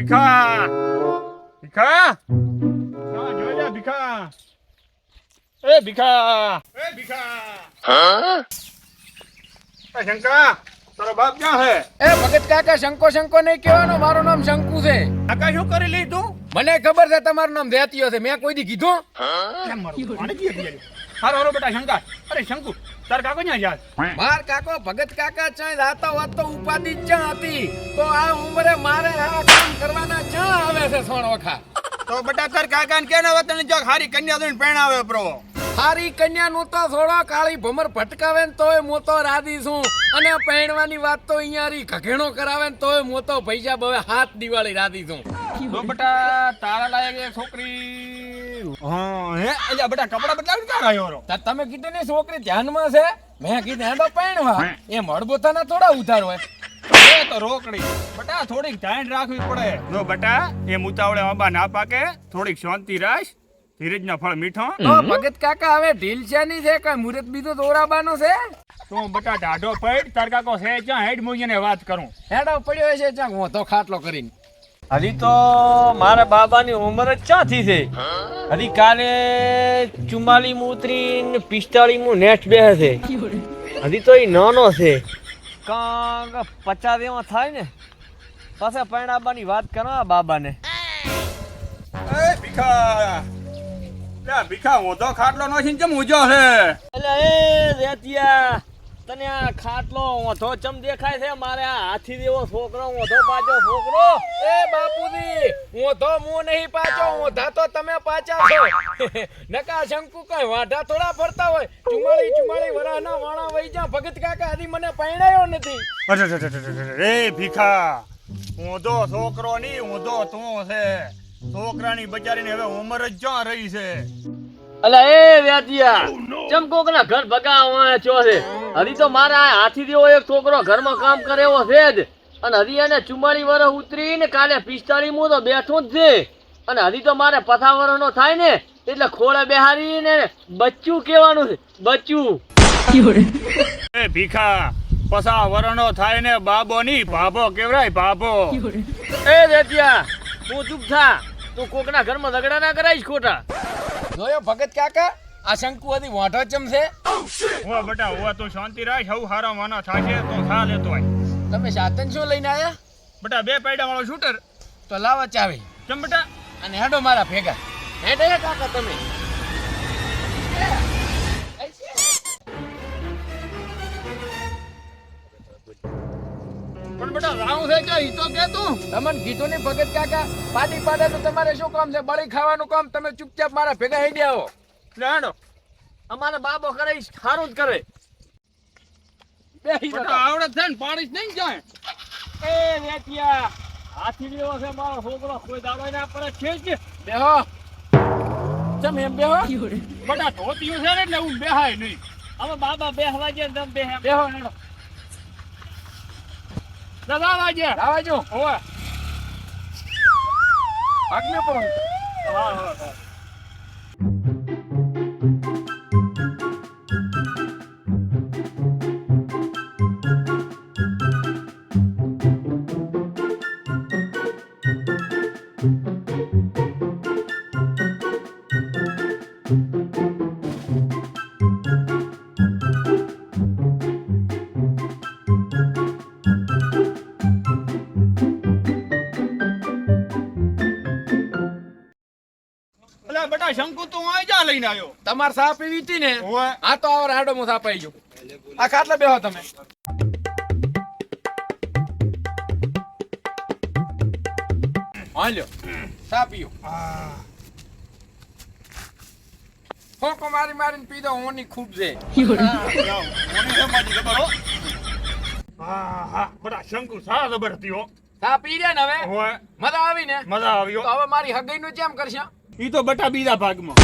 ભીખા ભીખા ના જોઈ લે ભીખા એ ભીખા હા શંકા તારો બાપ ક્યાં હે એ ભગત કાકા શંકો શંકો નહીં કહેવાનો, મારું નામ શંકુ છે. કાકા શું કરી લીધું મને ખબર છે તમારું નામ ધેતીયો છે, મેં કોઈ દી કીધું? હારો બેટા શંકા. અરે શંકુ તાર કાકો ક્યાં જાય? માર કાકો ભગત કાકા ચાય રાતો વાત તો ઉપાધિ ચા હતી, તો આ ઉંમરે મારે આ કામ કરવાના ચા આવે છે સોણ વખા. તો બેટા તાર કાકા ને કેને વતન જો હારી કન્યા દઈને પરણાવે પ્રો. હારી કન્યા નું તો થોડો કાળી ભમર ભટકાવે ને તોય મોતો રાધી છું, અને પહેણવાની વાત તો અહીંયા રી ઘઘેણો કરાવે ને તોય મોતો પૈસા બવે હાથ દિવાળી રાધી છું. તો બેટા તારા લાયક એક છોકરી હા હે એટલે બેટા કપડા બદલાવી ક્યાં આવ્યો રો? તમે કીધું ને છોકરી ધ્યાનમાં છે, મેં કીધું હેડો પહેણવા. એ મળબોતાના થોડા ઉધાર હોય. એ તો રોકડી બેટા થોડીક ધ્યાન રાખવી પડે. જો બેટા એ મુતાવળે આંબા ના પાકે, થોડીક શાંતિ રાખ, ધીરજના ફળ મીઠો. તો ભગત કાકા હવે ઢીલ છે ની છે, કઈ મુરત બીજો દોરાબાનો છે? તું બેટા ઢાઢો પડ, તાર કાકો છે જ્યાં હેડ મુઈને વાત કરું. હેડો પડ્યો છે જ્યાં હું તો ખાટલો કરીને. હજી તો મારા બાબાની ઉંમર જ ક્યાંથી છે? હજી કાલે 44 માં ઉતરીને 45 માં નેક્સ્ટ બે છે. હજી તો એ નાનો છે, કાંક 50 એમાં થાય ને પાછા પરણાવવાની વાત કરો બાબાને. એ ભીખા લે ભીખા ઓધો ખાટલો નો છીન ચમ ઉજો છે. એટલે એ રેતિયા તને આ ખાટલો ઓધો ચમ દેખાય છે? મારે આ હાથી જેવો છોકરો ઓધો પાછો છોકરો. એ બાપુજી, હું તો મું નહીં પાછો, ઓધા તો તમે પાછા છો. નકા શંકુ કઈ વાઢા થોડા ફરતા હોય. 44 વરાના વાણા વઈ જા. ભગત કાકા હજી મને પરણાયો નથી. એ ભીખા ઓધો છોકરો ની ઓધો તું છે. છોકરાની બચારીને હવે ઉંમર જ જ્યાં રહી છે. અલા એ વેતિયા ચમ કોકના ઘર ભગાવા છો છે? હજી તો મારા હાથી જેવો એક છોકરો ઘરમાં કામ કરે એવો છે જ, અને હજી એને 44 વર્ષ ઉતરીને કાલે 45 માં તો બેઠો જ છે, અને હજી તો મારે 50 વર્ષનો થાય ને એટલે ખોળે બેહારીને બચ્ચું કહેવાનું છે, બચ્ચું. એ ભીખા 50 વર્ષનો થાય ને બાબો ની ભાભો કેવરાય ભાભો. એ વેતિયા તું ચૂપ થા, તું કોકના ઘરમાં ઝઘડા ના કરાઈશ ખોટા. જોયો ભગત કાકા, આ શંકુ હજી વાઢો ચમ છે. હો બેટા હો તું શાંતિ રાખ, હવ હારા માના થાશે તો ખા લેતો હોય. તમે સાધન શું લઈને આયા? બેટા 2 પૈડા વાળો શૂટર. તો લાવો ચાવી કેમ બેટા? અને હેડો મારા ભેગા. હેડે કાકા તમે. પણ બેટા રાઉ છે કે ઈ તો કે તું? તમને કીધું ને ભગત કાકા, પાટી પાડે તો તમારે શું કામ છે? બળી ખાવાનું કામ. તમે ચૂપચાપ મારા ભેગા હેડી આવો. લેડો અમારે બાબો કરે ઈ સારું જ કરે. બેહી બેટા આવડે છે ને પાણી જ નહીં જાય. એ વેતિયા હાથી જેવો છે મારો છોકરો, કોઈ દાડો ના પડે છે જ. બેહો. ચમ એમ બેહો. બેટા ધોતિયું છે ને એટલે હું બેહાય નહીં. હવે બાબા બેહવા જે દમ બેહે. બેહો હેડો. દાદા વાજે આવાજો. ઓય ભાગને પણ. હા હા હા. બેટા શંકુ તું આઈ જા લઈને આવ્યો. તમાર સા પીવી હતી ને? ઓય આ તો આવો રાડો મો સા પાઈ ગયો. આ ખાટલે બેહો તમે. હાલ્યો સા પીઓ. ફોકો મારી મારીને પી દો. ઓની ખૂબ છે. હા બેટા શંકુ સારા જબર હતી હો. સા પી રહ્યા ને હવે? ઓય મજા આવી ને? મજા આવ્યો. તો હવે મારી હગાઈ નું કેમ કરશે? ઈ તો બેટા બીજા ભાગમાં.